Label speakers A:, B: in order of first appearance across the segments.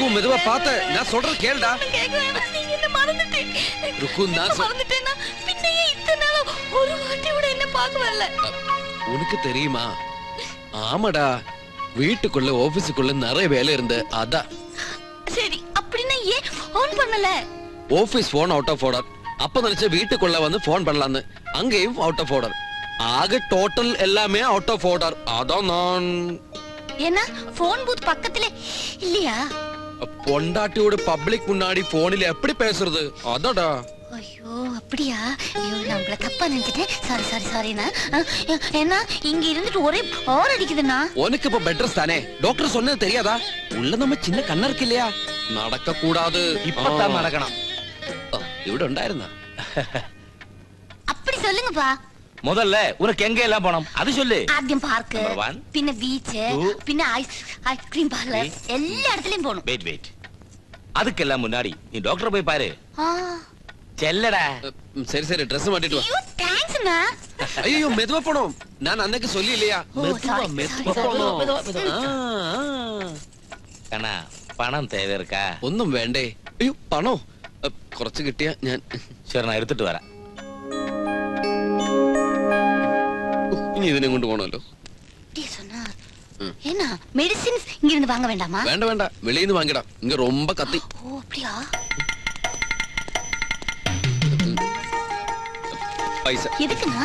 A: ருக்கு மெதுவா பாத்து நான் சொல்றது கேளுடா.
B: நீ என்ன மறந்துட்டே.
A: ருக்கு நான்
B: மறந்துட்டேனா பின்னையே இத்தனை நாள் ஒரு வாட்டி கூட என்ன பார்க்க வரல.
A: உனக்கு தெரியுமா? ஆமாடா, வீட்டுக்குள்ள ஆபீஸுக்குள்ள நிறைய வேலை இருந்த அதான்.
B: சரி அப்படின்னா ஏன் ஃபோன் பண்ணல?
A: Office phone out of order. அப்ப நினைச்ச வீட்டுக்குள்ள வந்து போன் பண்ணலான்னு, அங்கேயும் அவுட் ஆஃப் ஆர்டர். ஆக டோட்டல் எல்லாமே அவுட் ஆஃப் ஆர்டர். அதான் நான்
B: ஏன்னா போன் பூத் பக்கத்துல இல்லையா?
A: பொண்டாட்டியோட பப்ளிக் முன்னாடி போனில் எப்படி பேசுறது? அதாடா.
B: ஐயோ அப்படியா? ஐயோ நான் உங்களை தப்பா நினைச்சிட்டேன். சாரி சாரி சாரிண்ணா. ஏன்னா இங்க இருந்துட்டு ஒரே போர் அடிக்குதுண்ணா.
A: உனக்கு இப்ப பெட்டர்ஸ் தானே? டாக்டர் சொன்னது தெரியாதா? உள்ள நம்ம சின்ன கண்ண இருக்கு இல்லையா, நடக்க கூடாது.
C: இப்பதான் நடக்கணும்.
A: ഇവിടെ ഉണ്ടായിരുന്ന
B: அப்படி சொல்லுங்கப்பா.
C: முதல்ல உனக்கு எங்க எல்லாம் போனோம் அது சொல்லு.
B: ஆദ്യം பார்க்கு, പിന്നെ ബീച്ച്, പിന്നെ ஐஸ்கிரீம் பார்லர், எல்லா இடத்துலயும் போணும்.
C: வெயிட் வெயிட், அதுக்கெல்லாம் முன்னாடி நீ டாக்டர் போய் பாரு. செல்லடா.
A: சரி சரி, Dress மாட்டிட்டு வா.
B: ஐயோ தேங்க்ஸ்ண்ணா.
A: ஐயோ மெதுவா போணும். நான் அன்னைக்கு சொல்லி இல்லையா? மெதுவா போணும்.
C: கண்ணா പണം தேவை இருக்கா?
A: ഒന്നും വേണ്ടേ? അയ്യോ പണോ? കുറച്ച് കിട്ടിയാ ഞാൻ.
C: ശരി நான் എടുത്തിട്ട് വരാം.
A: ഇനി ഇതിനെ കൊണ്ട് പോണല്ലോ.
B: என்ன மெடிசின்ஸ் இங்க இருந்து வாங்க வேண்டாமா?
A: வேണ്ട வேണ്ട, வெளிய இருந்து வாங்கிடா. இங்க ரொம்ப கத்தி.
B: ஓ அப்படியா?
A: பைசா
B: எதுக்குண்ணா?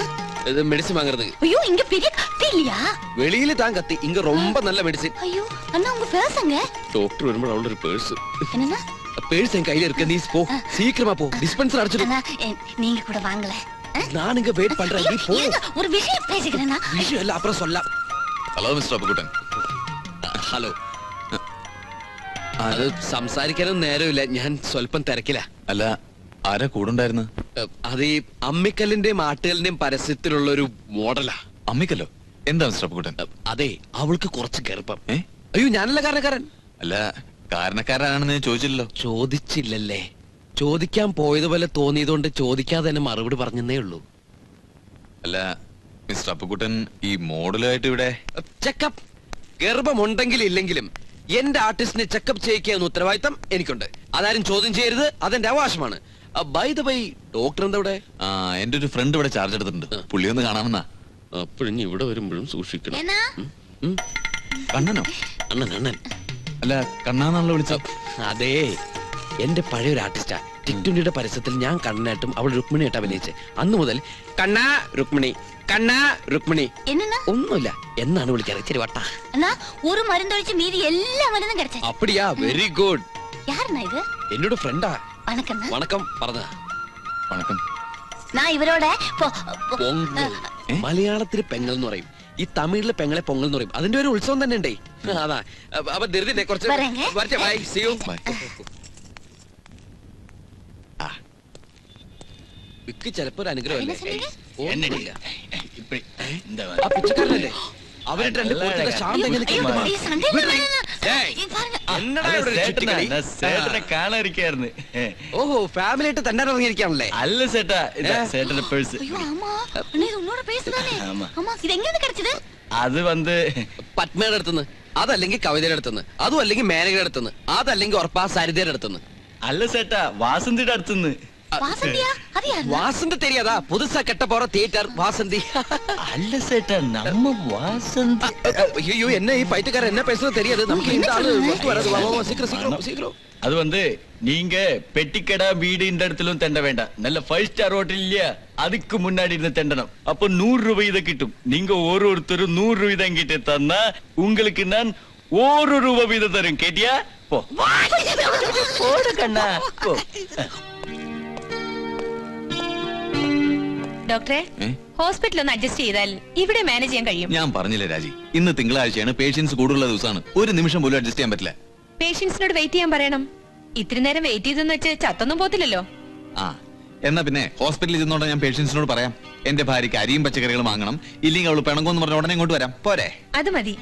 A: இது மெடிசின் வாங்குறதுக்கு.
B: ஐயோ இங்க பெரிய கத்தி இல்லையா?
A: வெளியில தான் கத்தி, இங்க ரொம்ப நல்ல மெடிசின்.
B: ஐயோ அண்ணா உங்க பேர்ஸ்ங்க.
A: டாக்டர் வரும்போது அவளோட ஒரு பர்ஸ்.
B: என்னன்னா?
A: பேர்ஸ் என் கையில இருக்கு. நீ போ, சீக்கிரமா போ. டிஸ்பென்சர் அடிச்சிடு.
B: அண்ணா நீங்க கூட வாங்கல.
A: நான் இங்க வெயிட் பண்றேன். நீ போ.
B: ஒரு விஷயம் பேசிக்கிறேன்னா.
A: விஷயம் இல்ல, அப்புறம் சொல்லலாம்.
D: Hello mister Appukuttan.
A: ഹലോ. അത് സംസാരിക്കാനും നേരമില്ല, ഞാൻ സ്വല്പം തിരക്കില്ല.
D: അല്ല, ആരാ കൂടുണ്ടായിരുന്നു?
A: അത് ഈ അമ്മിക്കല്ലിന്റെയും ആട്ടുകലിന്റെയും പരസ്യത്തിലുള്ള ഒരു മോഡലാ.
D: അമ്മിക്കല്ലോ? എന്താ മിസ്റ്റർ അപ്പുകുട്ടൻ?
A: അതെ, അവൾക്ക് കുറച്ച് ഗർഭം. അയ്യോ ഞാനല്ല കാരണക്കാരൻ.
D: അല്ല, കാരണക്കാരാണെന്ന് ചോദിച്ചില്ലല്ലോ.
A: ചോദിച്ചില്ലല്ലേ? ചോദിക്കാൻ പോയതുപോലെ തോന്നിയതുകൊണ്ട് ചോദിക്കാതെ തന്നെ മറുപടി പറഞ്ഞേ ഉള്ളൂ.
D: അല്ല മിസ്റ്റർ അപ്പുകുട്ടൻ ഈ മോഡലായിട്ട് ഇവിടെ
A: ചെക്കപ്പ്, ഗർഭമുണ്ടെങ്കിലും ഇല്ലെങ്കിലും എന്റെ ആർട്ടിസ്റ്റിനെ ചെക്കപ്പ് ചെയ്യിക്കുന്ന ഉത്തരവാദിത്തം എനിക്കുണ്ട്. അതാരും ചോദ്യം ചെയ്യരുത്, അതെന്റെ അവകാശമാണ്. ബൈ ദ ബൈ, ഡോക്ടർ എന്താ ഇവിടെ?
D: എന്റെ ഒരു ഫ്രണ്ട് ഇവിടെ ചാർജ് എടുത്തിട്ടുണ്ട്. പുള്ളി ഒന്ന് കാണാമെന്നാ.
A: അപ്പോഴും ഇവിടെ വരുമ്പോഴും സൂക്ഷിക്കണം.
D: കണ്ണനോ?
A: അണ്ണൻ അണ്ണൻ.
D: അല്ല, കണ്ണാന്നാണല്ലോ വിളിച്ച.
A: അതെ, എന്റെ പഴയൊരു ആർട്ടിസ്റ്റാ. ടിക്ടുണ്ടിയുടെ പരസ്യത്തിൽ ഞാൻ കണ്ണനായിട്ടും അവൾ രുക്മിണിയായിട്ട് അഭിനയിച്ച്. അന്ന് മുതൽ കണ്ണാ രുക്മിണി, കണ്ണാ രുക്മിണി. ഒന്നുമില്ല എന്നാണ് വിളിക്കാറ്. ഇച്ചിരി വട്ടാ.
B: ഒരു മരുന്നൊഴിച്ച് മീതി എല്ലാ മരുന്നും കിടച്ചു.
A: அப்படியா? Very good.
B: யாருண்ணா இது?
A: എന്നോട് ഫ്രണ്ടാ.
B: വണക്കം.
A: വണക്കം പറഞ്ഞ
D: വണക്കം.
B: ഞാൻ ഇവരോടെ
A: പൊങ്കൽ. മലയാളത്തിൽ പെങ്ങൽ എന്ന് പറയും, ഈ തമിഴിലെ പെങ്ങളെ പൊങ്കൽ എന്ന് പറയും. അതിന്റെ ഒരു ഉത്സവം തന്നെ ഉണ്ടേ. അതാ. അപ്പൊ ധൃതിനെ കുറച്ച് വരട്ടെ. By, see you. വിക്ക് ചിലപ്പോ ഒരു അനുഗ്രഹം അല്ലേ? ആ പിച്ചക്കാരനല്ലേ? അവരുടെ രണ്ട് കൂട്ടരുടെ ശാന്ത എങ്ങനെ
C: കാണാതിരിക്കായിരുന്നു.
A: ഓഹോ, ഫാമിലി ആയിട്ട് തന്നെ ഇറങ്ങിയിരിക്കാണല്ലേ?
C: അല്ല ചേട്ടാ, ചേട്ടന്റെ പേഴ്സ്. അത് വന്ന്
A: പത്മയുടെ അടുത്തുനിന്ന്, അതല്ലെങ്കിൽ കവിതയുടെ അടുത്തുനിന്ന്, അതും അല്ലെങ്കിൽ മേനകയുടെ അടുത്തുനിന്ന്, അതല്ലെങ്കിൽ ഉറപ്പാ സരിതയുടെ അടുത്തുനിന്ന്.
C: അല്ല ചേട്ടാ, വാസന്തിയുടെ അടുത്തുനിന്ന്.
A: வாசந்தி தெரியாதா? புதுசா கட்ட போற தியேட்டர் வாசந்தி.
C: அல்ல சேட்டா, நம்ம வாசந்தி.
A: ஐயோ, என்ன ഈ பைத்தியக்காரன் என்ன பேசுறது தெரியாது நமக்கு. இந்த ஆளு ஒத்து வராது. வா வா, சீக்கிரம் சீக்கிரம் சீக்கிரம்.
C: அது வந்து நீங்க பெட்டிக்கடா வீடு இந்த இடத்திலும் தெண்ட வேண்டாம். நல்ல 5 ஸ்டார் ஹோட்டல் இல்லையா, அதுக்கு முன்னாடி இருந்து தெண்டணும். அப்ப 100 ரூபாய் இதை கிட்டும். நீங்க ஒருத்தரும் 100 ரூபாய் தான் கிட்ட தந்தா உங்களுக்கு நான் 1 ரூபாய் வீதம் தரும். கேட்டியா? போ போடு கண்ணா, போ.
E: ഡോക്ടറെ, ഹോസ്പിറ്റൽ ഒന്ന് അഡ്ജസ്റ്റ് ചെയ്താൽ ഇവിടെ മാനേജ് ചെയ്യാൻ കഴിയും.
D: ഞാൻ പറഞ്ഞില്ലേ രാജി, ഇന്ന് തിങ്കളാഴ്ചയാണ്, പേഷ്യൻസ് കൂടുതലുള്ള ദിവസമാണ്. ഒരു നിമിഷം പോലും അഡ്ജസ്റ്റ് ചെയ്യാൻ പറ്റില്ല.
E: പേഷ്യൻസിനോട് വെയിറ്റ് ചെയ്യാൻ പറയണം. ഇത്തിരി നേരം വെയിറ്റ് ചെയ്തെന്ന് വെച്ച് ചത്തൊന്നും പോത്തില്ലല്ലോ.
D: എന്നാ പിന്നെ ഹോസ്പിറ്റലിൽ ചെന്നോണ്ട് ഞാൻ പേഷ്യൻസിനോട് പറയാം, എന്റെ ഭാര്യയ്ക്ക് അരിയും പച്ചക്കറികളും വാങ്ങണം, ഇല്ലെങ്കിൽ അവള് പിണങ്ങുമെന്ന് പറഞ്ഞ ഉടനെ ഇങ്ങോട്ട് വരാം. പോരെ?
E: അത് മതി.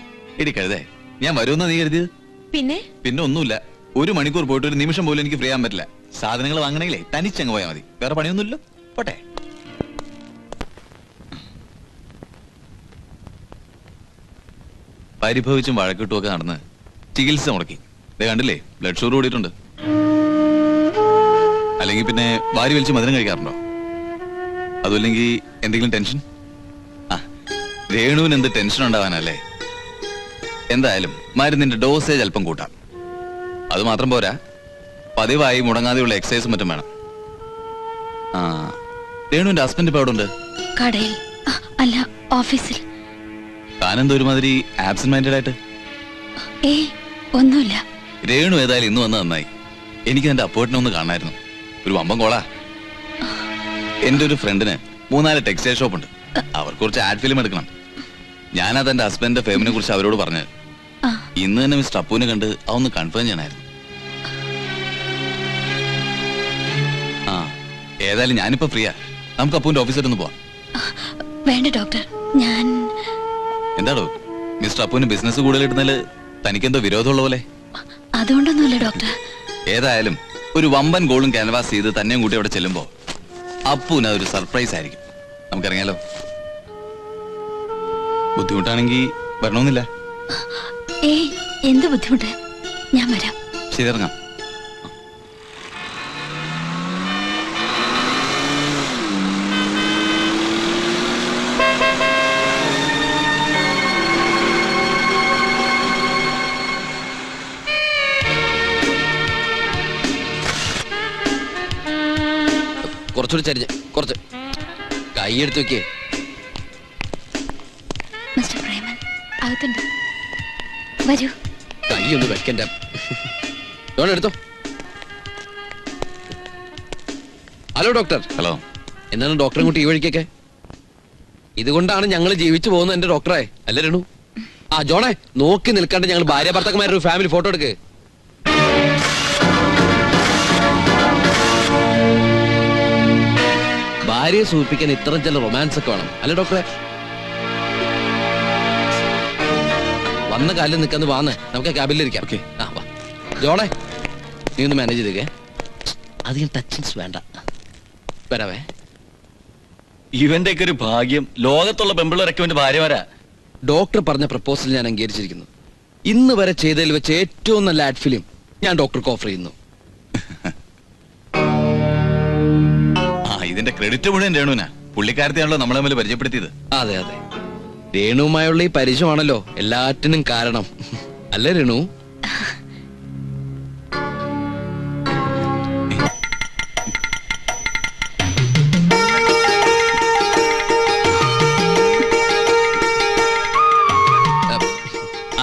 D: ഇടിക്കരുതേ, ഞാൻ വരുമെന്ന് നീ കരുതിയത്? പിന്നെ ഒന്നുമില്ല, 1 മണിക്കൂർ പോയിട്ട് ഒരു നിമിഷം പോലും എനിക്ക് ഫ്രീ ആകാൻ പറ്റില്ല. സാധനങ്ങൾ വാങ്ങണമെങ്കിലേ തനിച്ചങ്ങ് പോയാൽ മതി, വേറെ പണിയൊന്നുമില്ലോ. പോട്ടെ. പരിഭവിച്ചും വഴക്കിട്ടുമൊക്കെ നടന്ന് ചികിത്സ മുടക്കി. കണ്ടില്ലേ ബ്ലഡ് ഷുഗർ കൂടിയിട്ടുണ്ട്. അല്ലെങ്കിൽ പിന്നെ വാരി വലിച്ച് മധുരം കഴിക്കാറുണ്ടോ? അതുമില്ലെങ്കിൽ എന്തെങ്കിലും ടെൻഷൻ? ആ, രേണുവിന് എന്ത് ടെൻഷൻ ഉണ്ടാവാനല്ലേ? എന്തായാലും മരുന്നിന്റെ ഡോസേജ് അല്പം കൂട്ടാം. അത് മാത്രം പോരാ, പതിവായി മുടങ്ങാതെയുള്ള എക്സസൈസും മറ്റും വേണം. ആ, രേണുവിന്റെ ഹസ്ബൻഡ് ഇപ്പൊ എവിടെ ഉണ്ട്?
B: കടയിൽ അല്ല ഓഫീസിൽ.
D: താനെന്തോ ഒരുമാതിരി ആബ്സെന്റ് മൈൻഡഡ് ആയിട്ട്.
B: ഒന്നുമില്ല.
D: രേണു ഏതായാലും ഇന്ന് വന്ന് നന്നായി. എനിക്ക് എന്റെ അപ്പോട്ടിനെ ഒന്ന് കാണായിരുന്നു. ഒരു വമ്പം കോളാ. എന്റെ ഒരു ഫ്രണ്ടിന് 3-4 ടെക്സ്റ്റൈൽ ഷോപ്പ് ഉണ്ട്. അവർക്ക് കുറച്ച് ആഡ് ഫിലിം എടുക്കണം. ഞാനത് എന്റെ ഹസ്ബൻഡിന്റെ ഫേമിനെ കുറിച്ച് അവരോട് പറഞ്ഞത്. ഇന്ന് തന്നെ മിസ്റ്റർ അപ്പുവിനെ കണ്ട് അതൊന്ന് കൺഫേം ചെയ്യണമായിരുന്നു. ആ, ഏതായാലും ഞാനിപ്പോ ഫ്രീയാ. നമുക്ക് അപ്പുവിന്റെ ഓഫീസിലൊന്ന് പോവാം.
B: വേണ്ട ഡോക്ടർ, ഞാൻ...
D: എന്താടോ മിസ്റ്റർ അപ്പുവിന് ബിസിനസ് കൂടുതൽ ഇടുന്നതില് തനിക്കെന്തോ വിരോധമുള്ള പോലെ?
B: അതുകൊണ്ടൊന്നുമില്ല ഡോക്ടർ.
D: ഏതായാലും ഒരു വമ്പൻ ഗോളും ക്യാൻവാസ് ചെയ്ത് തന്നെയും കൂട്ടി അവിടെ ചെല്ലുമ്പോ അപ്പുവിന് അതൊരു സർപ്രൈസ് ആയിരിക്കും. നമുക്കിറങ്ങിയാലോ? ബുദ്ധിമുട്ടാണെങ്കിൽ വരണമെന്നില്ല.
B: എന്ത് ബുദ്ധിമുട്ട്? ഞാൻ വരാം.
D: ശരി, ഇറങ്ങാം.
A: കുറച്ചുകൂടി ചരിഞ്ഞ്, കുറച്ച് കൈ എടുത്ത് വെക്കേ.
B: മിസ്റ്റർ പ്രേമൻ അകത്തുണ്ട്, വരൂ.
A: കൈ ഒന്ന് വെക്കണ്ട. എടുത്തോ. Hello doctor.
D: ഹലോ.
A: എന്താണ് ഡോക്ടറെ കൂട്ടി ഈ വഴിക്കൊക്കെ? ഇതുകൊണ്ടാണ് ഞങ്ങൾ ജീവിച്ചു പോകുന്നത് എന്റെ ഡോക്ടറെ. അല്ല രേണു? ആ ജോണേ, നോക്കി നിൽക്കാണ്ട് ഞങ്ങൾ ഭാര്യ ഭർത്താക്കന്മാരുടെ ഒരു ഫാമിലി ഫോട്ടോ എടുക്ക്. ഭാര്യയെ സൂചിപ്പിക്കാൻ ഇത്തരം ചില റൊമാൻസ് ഒക്കെ വേണം, അല്ല ഡോക്ടറെ? വന്ന കാലിൽ നിൽക്കാന്ന് വാന്ന്, നമുക്ക് ക്യാബിനിലിരിക്കാം. ഓക്കെ. ആ വാ ജോണേ, നീ ഒന്ന് മാനേജ് ചെയ്തേക്കേ. അധികം ടച്ചിങ്സ് വേണ്ട. വരാവേ.
C: ഇവന്റെ ഒക്കെ ഒരു ഭാഗ്യം, ലോകത്തുള്ള പെമ്പിള്ളേരൊക്കെ ഇവന്റെ ഭാര്യമാരാ.
A: ഡോക്ടർ പറഞ്ഞ പ്രപ്പോസൽ ഞാൻ അംഗീകരിച്ചിരിക്കുന്നു. ഇന്ന് വരെ ചെയ്തതിൽ വെച്ച് ഏറ്റവും നല്ല ആഡ് ഫിലിം ഞാൻ ഡോക്ടർക്ക് ഓഫർ ചെയ്യുന്നു.
D: ഇതിന്റെ ക്രെഡിറ്റ് മുഴുവൻ രേണുവിനാ. പുള്ളിക്കാരത്തെയാണല്ലോ നമ്മളെ തമ്മിൽ പരിചയപ്പെടുത്തിയത്.
A: അതെ അതെ, രേണുവുമായുള്ള ഈ പരിചയമാണല്ലോ എല്ലാറ്റിനും കാരണം, അല്ലേ രേണു?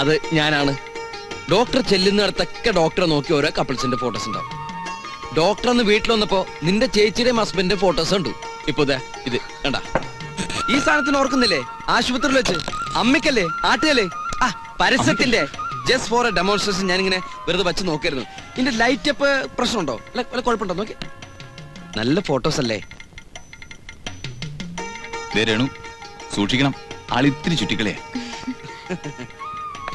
A: അത് ഞാനാണ്. ഡോക്ടർ ചെല്ലുന്നിടത്തൊക്കെ ഡോക്ടറെ നോക്കി ഓരോ കപ്പിൾസിന്റെ ഫോട്ടോസ് ഉണ്ടാവും. ഡോക്ടർ അന്ന് വീട്ടിൽ വന്നപ്പോ നിന്റെ ചേച്ചിയുടെയും ഹസ്ബൻഡിന്റെ ഫോട്ടോസ് ഉണ്ട്. ഇപ്പൊ ഇത് കണ്ട. ഈ സ്ഥാനത്തിന് ഓർക്കുന്നില്ലേ? ആശുപത്രിയിൽ വെച്ച് അമ്മയ്ക്കല്ലേ ആട്ടുകല്ലേ ആ പരസ്യത്തിന്റെ ജസ്റ്റ് ഫോർ എ ഡെമോൺസ്ട്രേഷൻ ഞാനിങ്ങനെ വെറുതെ വെച്ച് നോക്കായിരുന്നു. ഇതിന്റെ ലൈറ്റ് അപ്പ് പ്രശ്നമുണ്ടോ? വല്ല കുഴപ്പമുണ്ടോ നോക്കി. നല്ല ഫോട്ടോസ് അല്ലേ?
D: രേണു സൂക്ഷിക്കണം, ആളിത്തിരി ചുറ്റിക്കളിയാ.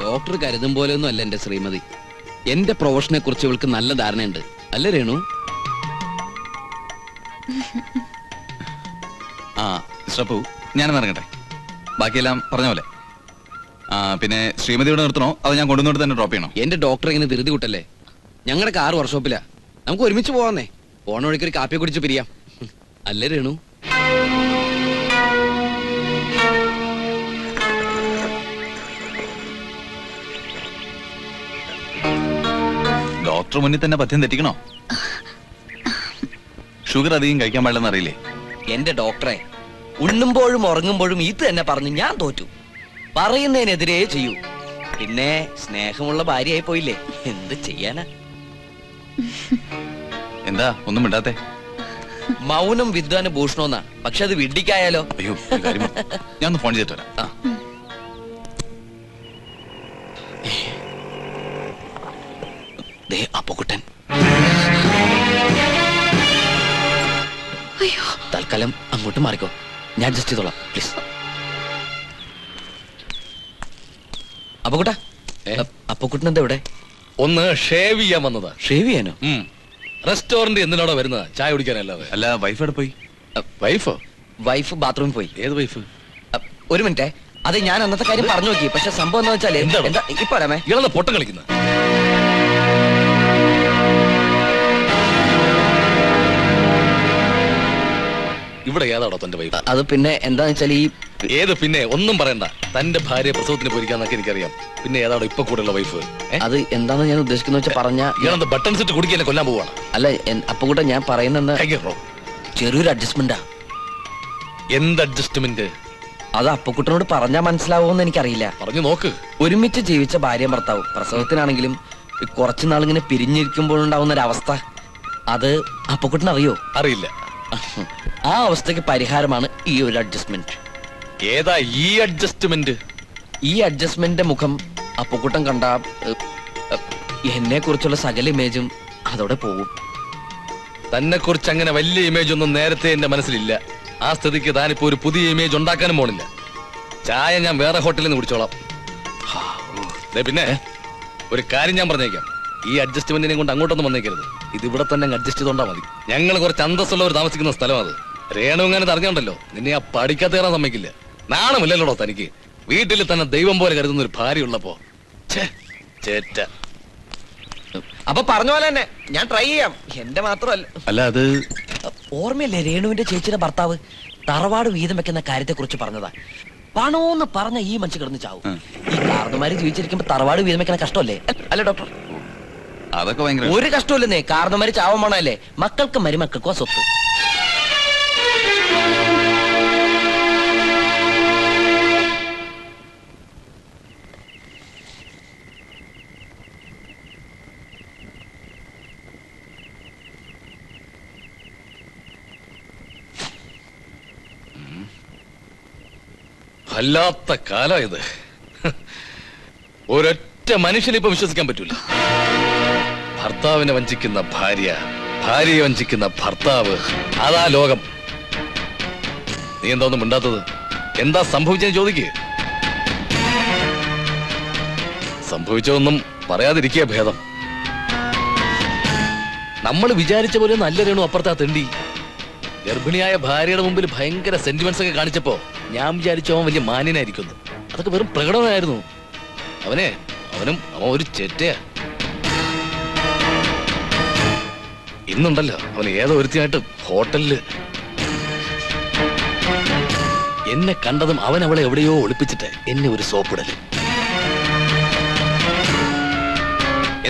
A: ഡോക്ടർ കരുതും പോലെ ഒന്നും അല്ല എന്റെ ശ്രീമതി. എന്റെ പ്രൊഫഷനെ കുറിച്ച് ഇവൾക്ക് നല്ല ധാരണയുണ്ട്, അല്ലേ രേണു?
D: ആ മിസ്റ്റർ, ഞാനെന്ന് ഇറങ്ങട്ടെ. ബാക്കിയെല്ലാം പറഞ്ഞ പോലെ. പിന്നെ ശ്രീമതിയോട് നിർത്തണോ അതോ ഞാൻ കൊണ്ടുവന്നിട്ട് തന്നെ ഡ്രോപ്പ് ചെയ്യണോ?
A: എന്റെ ഡോക്ടർ ഇങ്ങനെ ധൃതി കൂട്ടല്ലേ. ഞങ്ങളുടെ കാർ വർക്ക്ഷോപ്പിലാ, നമുക്ക് ഒരുമിച്ച് പോവാന്നേ. പോണ വഴിക്ക് ഒരു കാപ്പി കുടിച്ച് പിരിയാം, അല്ലേ രേണു?
D: ഡോക്ടർ മുന്നിൽ തന്നെ പഥ്യം തെറ്റിക്കണോ? ഷുഗർ അധികം കഴിക്കാൻ പാടില്ലെന്ന് അറിയില്ലേ?
A: എന്റെ ഡോക്ടറെ, ഉണ്ണുമ്പോഴും ഉറങ്ങുമ്പോഴും ഇത് തന്നെ പറഞ്ഞു ഞാൻ തോറ്റു. പറയുന്നതിനെതിരെ ചെയ്യൂ. പിന്നെ സ്നേഹമുള്ള ഭാര്യയായി പോയില്ലേ, എന്ത് ചെയ്യാനാ?
D: എന്താ ഒന്നും മിണ്ടാത്തെ?
A: മൗനം വിദ്വാന് ഭൂഷണമെന്നാ, പക്ഷെ അത് വിഡ്ഢിക്കായാലോ?
D: അയ്യോ, ഞാൻ ഒന്ന് ഫോൺ ചെയ്തിട്ട് വരാം.
A: അപ്പുകുട്ടൻ തൽക്കാലം അങ്ങോട്ട് മാറിക്കോ, ഞാൻ അഡ്ജസ്റ്റ് ചെയ്തോളാം പ്ലീസ്. അപ്പുകുട്ട, അപ്പുകുട്ടൻ എന്താ ഇവിടെ?
F: ഒന്ന് ഷേവ് ചെയ്യാൻ വന്നതാ.
A: ഷേവ് ചെയ്യാനോ?
F: റെസ്റ്റോറന്റ് എന്തിനാണോ വരുന്നത്? ചായ കുടിക്കാനല്ലാതെ.
D: അല്ല, വൈഫ് എവിടെ പോയി?
F: വൈഫോ?
A: വൈഫ് ബാത്റൂമിൽ പോയി.
F: ഏത് വൈഫ്?
A: ഒരു മിനിറ്റ്, അതെ ഞാൻ അന്നത്തെ കാര്യം പറഞ്ഞു നോക്കി. പക്ഷെ സംഭവം എന്താ വെച്ചാല്, ഇപ്പൊ
F: ഇയാളെ പൊട്ടം കളിക്കുന്ന ഇവിടെ ഏതാടോ തന്റെ വൈഫ്?
A: അത് പിന്നെ എന്താന്ന് വെച്ചാൽ ഈ
F: ഏത് പിന്നെ ഒന്നും പറയണ്ട. തന്റെ ഭാര്യ പ്രസവത്തിന് പോയിരിക്കാന്നൊക്കെ എനിക്കറിയാം. പിന്നെ ഏതാടോ ഇപ്പൊ കൂടെയുള്ള വൈഫ്?
A: അത് എന്താന്ന് ഞാൻ ഉദ്ദേശിക്കുന്ന വെച്ചാൽ പറഞ്ഞ
F: ഇയാളെന്താ ബട്ടൺ സെറ്റ് കുടിക്കാൻ കൊല്ലാൻ പോവാണ്?
A: അല്ല അപ്പുകുട്ട ഞാൻ പറയുന്ന
F: കൈകോ
A: ചെറിയൊരു അഡ്ജസ്റ്റ്മെന്റാ.
F: എന്ത് അഡ്ജസ്റ്റ്മെന്റ്?
A: അത് അപ്പുക്കുട്ടനോട് പറഞ്ഞാൽ മനസ്സിലാവുമെന്ന് എനിക്കറിയില്ല.
F: പറഞ്ഞു നോക്ക്.
A: ഒരുമിച്ച് ജീവിച്ച ഭാര്യയും ഭർത്താവും പ്രസവത്തിനാണെങ്കിലും കുറച്ചു നാളിങ്ങനെ പിരിഞ്ഞിരിക്കുമ്പോഴുണ്ടാവുന്ന ഒരവസ്ഥ, അത് അപ്പുക്കുട്ടൻ അറിയോ?
F: അറിയില്ല.
A: ആ അവസ്ഥയ്ക്ക് പരിഹാരമാണ് ഈ ഒരു അഡ്ജസ്റ്റ്മെന്റ്.
F: ഏതാ ഈ അഡ്ജസ്റ്റ്മെന്റ്?
A: ഈ അഡ്ജസ്റ്റ്മെന്റിന്റെ മുഖം അപ്പുക്കുട്ടൻ കണ്ട എന്നെ കുറിച്ചുള്ള സകല ഇമേജും അതോടെ പോവും.
F: തന്നെ കുറിച്ച് അങ്ങനെ വലിയ ഇമേജ് ഒന്നും നേരത്തെ എന്റെ മനസ്സിലില്ല. ആ സ്ഥിതിക്ക് താനിപ്പോ ഒരു പുതിയ ഇമേജ് ഉണ്ടാക്കാനും പോണില്ല. ചായ ഞാൻ വേറെ ഹോട്ടലിൽ നിന്ന് കുടിച്ചോളാം. പിന്നെ ഒരു കാര്യം ഞാൻ പറഞ്ഞേക്കാം, ഈ അഡ്ജസ്റ്റ്മെന്റിനെ കൊണ്ട് അങ്ങോട്ടൊന്നും വന്നേക്കരുത്. ഇത് ഇവിടെ തന്നെ അഡ്ജസ്റ്റ് ചെയ്തോണ്ടാ മതി. ഞങ്ങൾ കുറച്ച് അന്തസ്സുള്ളവർ താമസിക്കുന്ന സ്ഥലം അത്. രേണുങ്ങനെ അറിഞ്ഞോണ്ടല്ലോ നിന്നെ ആ പഠിക്കാത്ത കയറാൻ സമ്മതിക്കില്ല. നാണമില്ലല്ലോടോ തനിക്ക്? വീട്ടിൽ തന്നെ ദൈവം പോലെ കരുതുന്ന ഒരു ഭാര്യ ഉള്ളപ്പോ. ചേറ്റ.
A: അപ്പൊ പറഞ്ഞ പോലെ തന്നെ ഞാൻ ട്രൈ ചെയ്യാം. എന്റെ മാത്രമല്ല.
D: അല്ല അത്
A: ഓർമ്മയില്ലേ രേണുവിന്റെ ചേച്ചിയുടെ ഭർത്താവ് തറവാട് വീതം വെക്കുന്ന കാര്യത്തെ കുറിച്ച് പറഞ്ഞതാ. പണോന്ന് പറഞ്ഞ ഈ മനുഷ്യ കിടന്ന് ചാവും. ഈ കാർന്നുമാര് ജീവിച്ചിരിക്കുമ്പോ തറവാട് വീതം വെക്കുന്ന കഷ്ടമല്ലേ? അല്ല ഡോക്ടർ?
D: അതൊക്കെ ഭയങ്കര
A: ഒരു കഷ്ടമില്ലെന്നേ. കാർന്നുമാര് ചാവാൻ പോണല്ലേ? മക്കൾക്ക് മരുമക്കൾക്കോ സ്വത്ത്.
F: വല്ലാത്ത കാലം ഇത്. ഒരൊറ്റ മനുഷ്യനെ ഇപ്പൊ വിശ്വസിക്കാൻ പറ്റൂല. ഭർത്താവിനെ വഞ്ചിക്കുന്ന ഭാര്യ, ഭാര്യയെ വഞ്ചിക്കുന്ന ഭർത്താവ്, അതാ ലോകം. നീ എന്താ ഒന്നും മിണ്ടാത്തത്? എന്താ സംഭവിച്ചെന്ന് ചോദിക്കേ. സംഭവിച്ചതൊന്നും പറയാതിരിക്കുക ഭേദം. നമ്മൾ വിചാരിച്ച പോലെ നല്ല രേണു അപ്പുറത്താ തെണ്ടി. ഗർഭിണിയായ ഭാര്യയുടെ മുമ്പിൽ ഭയങ്കര സെന്റിമെന്റ്സ് ഒക്കെ കാണിച്ചപ്പോ ഞാൻ വിചാരിച്ചു അവൻ വലിയ മാന്യനായിരിക്കുന്നു. അതൊക്കെ വെറും പ്രകടനമായിരുന്നു. അവൻ ഒരു ചെറ്റയാ. ഇന്നുണ്ടല്ലോ അവൻ ഏതോ ഒരുത്തിയായിട്ട് ഹോട്ടലില് എന്നെ കണ്ടതും അവൻ അവളെ എവിടെയോ ഒളിപ്പിച്ചിട്ട് എന്നെ ഒരു സോപ്പിടല്.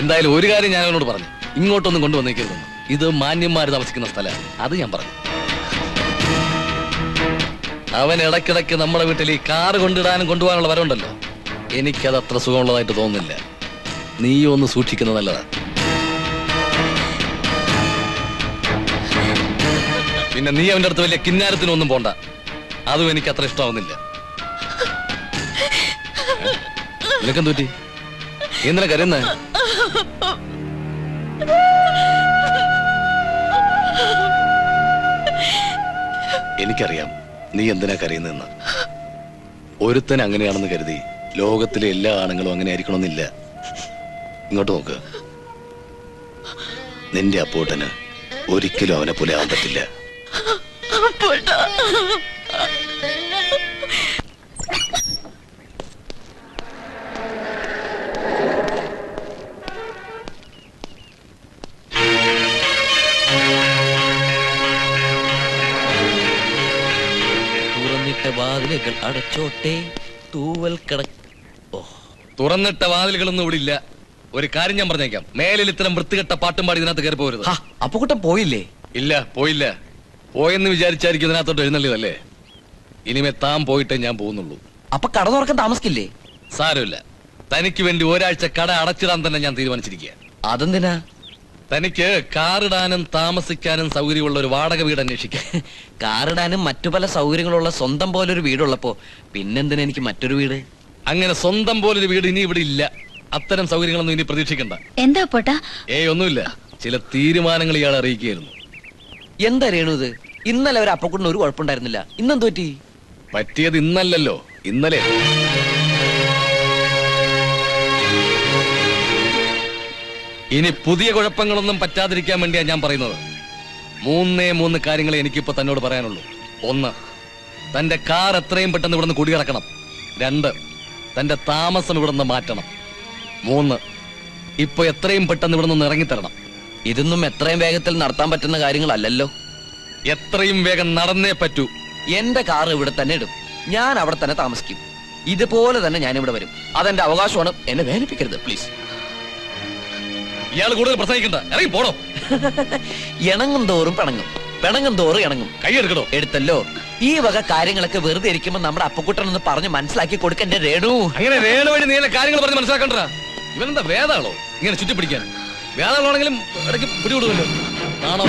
F: എന്തായാലും ഒരു കാര്യം ഞാൻ അവനോട് പറഞ്ഞു, ഇങ്ങോട്ടൊന്നും കൊണ്ടുവന്നേക്കരുതെന്ന്. ഇത് മാന്യന്മാര് താമസിക്കുന്ന സ്ഥലമാണ്. അത് ഞാൻ പറഞ്ഞു. അവൻ ഇടയ്ക്കിടയ്ക്ക് നമ്മുടെ വീട്ടിൽ ഈ കാറ് കൊണ്ടിടാനും കൊണ്ടുപോകാനുള്ള വരവുണ്ടല്ലോ, എനിക്കത് അത്ര സുഖമുള്ളതായിട്ട് തോന്നുന്നില്ല. നീ ഒന്ന് സൂക്ഷിക്കുന്നത് നല്ലതാ. പിന്നെ നീ അവന്റെ അടുത്ത് വലിയ കിന്നാരത്തിനൊന്നും പോണ്ട. അതും എനിക്ക് അത്ര ഇഷ്ടമാവുന്നില്ല. നിനക്കെന്ത് പറ്റി? നീ എന്തിനാ കരയുന്നേ? എനിക്കറിയാം നീ എന്തിനാ കരയുന്നെന്ന്. ഒരുത്തൻ അങ്ങനെയാണെന്ന് കരുതി ലോകത്തിലെ എല്ലാ ആണുങ്ങളും അങ്ങനെ ആയിരിക്കണമെന്നില്ല. ഇങ്ങോട്ട് നോക്ക്. നിന്റെ അപ്പൂട്ടന് ഒരിക്കലും അവനെ പോലെ ആവാൻ പറ്റില്ല.
A: വാതിലുകൾ അടച്ചോട്ടെ, തൂവൽ
F: തുറന്നിട്ട വാതിലുകളൊന്നും ഇവിടെ ഇല്ല. ഒരു കാര്യം ഞാൻ പറഞ്ഞേക്കാം, മേലിൽ ഇത്തരം വൃത്തികെട്ട പാട്ടും പാടി ഇതിനകത്ത് കയറി പോരുത്.
A: അപ്പുകുട്ടൻ പോയില്ലേ?
F: ഇല്ല, പോയില്ല. പോയെന്ന് വിചാരിച്ചായിരിക്കും ഇതിനകത്തോട്ട് എഴുന്നള്ളിയതല്ലേ. ഇനിമേ താൻ പോയിട്ടേ ഞാൻ പോകുന്നുള്ളൂ.
A: അപ്പൊ കട തുറക്കാൻ താമസിക്കില്ലേ?
F: സാരമില്ല, തനിക്ക് വേണ്ടി ഒരാഴ്ച കട അടച്ചിടാൻ തന്നെ ഞാൻ തീരുമാനിച്ചിരിക്കുക.
A: അതെന്തിനാ?
F: തനിക്ക് കാറിടാനും താമസിക്കാനും സൗകര്യമുള്ള ഒരു വാടക വീട് അന്വേഷിക്കാം.
A: കാറിടാനും മറ്റു പല സൗകര്യങ്ങളുള്ള സ്വന്തം പോലൊരു വീടുള്ളപ്പോ പിന്നെന്തിനാ എനിക്ക് മറ്റൊരു വീട്?
F: അങ്ങനെ സ്വന്തം പോലൊരു വീട് ഇനി ഇവിടെ ഇല്ല. അത്തരം സൗകര്യങ്ങളൊന്നും ഇനി പ്രതീക്ഷിക്കണ്ട.
B: എന്താ പോട്ടാ?
F: ഒന്നുമില്ല, ചില തീരുമാനങ്ങൾ ഇയാൾ അറിയിക്കുകയായിരുന്നു.
A: എന്താ രേണു ഇത്? ഇന്നലെ ഒരു അപ്പക്കുട്ടിന് ഒരു കുഴപ്പമുണ്ടായിരുന്നില്ല, ഇന്നെന്ത് പറ്റി?
F: പറ്റിയത് ഇന്നല്ലല്ലോ, ഇന്നലെ. ഇനി പുതിയ കുഴപ്പങ്ങളൊന്നും പറ്റാതിരിക്കാൻ വേണ്ടിയാണ് ഞാൻ പറയുന്നത്. മൂന്ന് കാര്യങ്ങളെ എനിക്കിപ്പോ തന്നോട് പറയാനുള്ളൂ. 1, തന്റെ കാർ എത്രയും പെട്ടെന്ന് ഇവിടുന്ന് കുടിയിറക്കണം. 2, തന്റെ താമസം ഇവിടുന്ന് മാറ്റണം. 3, ഇപ്പൊ എത്രയും പെട്ടെന്ന് ഇവിടുന്ന് ഇറങ്ങിത്തരണം.
A: ഇതൊന്നും എത്രയും വേഗത്തിൽ നടത്താൻ പറ്റുന്ന കാര്യങ്ങളല്ലല്ലോ.
F: എത്രയും വേഗം നടന്നേ പറ്റൂ.
A: എന്റെ കാർ ഇവിടെ തന്നെ ഇടും. ഞാൻ അവിടെ തന്നെ താമസിക്കും. ഇതുപോലെ തന്നെ ഞാൻ ഇവിടെ വരും. അതെന്റെ അവകാശമാണ്. എന്നെ വേദനിപ്പിക്കരുത് പ്ലീസ്.
F: ഇയാൾ കൂടുതൽ പ്രസംഗിക്കണ്ട, ഇറങ്ങി പോടോ.
A: ഇണങ്ങും തോറും പിണങ്ങും, പിണങ്ങും തോറും ഇണങ്ങും.
F: കൈ എടുക്കണോ?
A: എടുത്തല്ലോ. ഈ വക കാര്യങ്ങളൊക്കെ വെറുതെ ഇരിക്കുമ്പോ നമ്മുടെ അപ്പക്കുട്ടൻ എന്ന് പറഞ്ഞ് മനസ്സിലാക്കി കൊടുക്കണ്ടേ രേണു.
F: അങ്ങനെ രേണു വഴി നീല കാര്യങ്ങൾ പറഞ്ഞ് മനസ്സിലാക്കണ്ട. ഇവനെന്താ വേദാളോ ഇങ്ങനെ ചുറ്റിപ്പിടിക്കാൻ? വേദാളാണെങ്കിലും ഇടയ്ക്ക് പിടികൂടുമല്ലോ. നാണോ